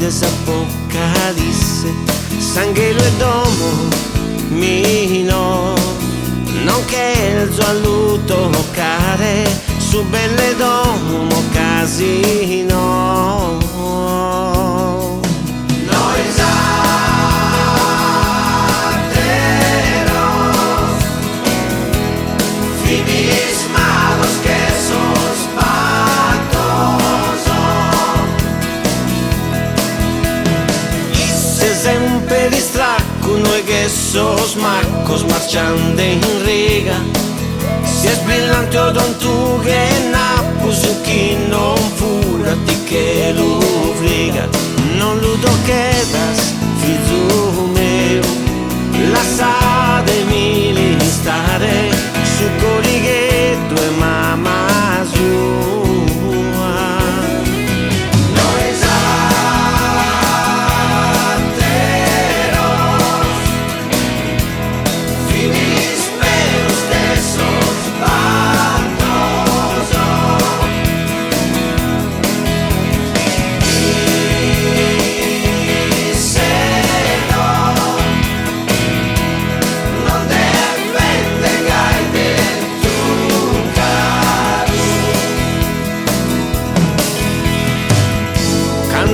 s'apocalisse, sanghelo e domo mino, nonché il gialluto care, su belle domo casino. Sempre distracco noi che sos maccos marciando in riga, si è sbrillante o don tu che nappo su chi non fura di che lo friga, non lo quedas figlio mio, lasciatemi stare su corighetto e mamma sua.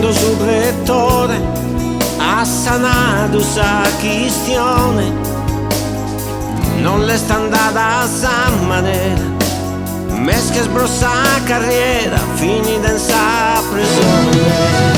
Su pretore ha sanato sa questione, non le sta andata a sa manera, mes che sbrossa carriera finita in sa prigione.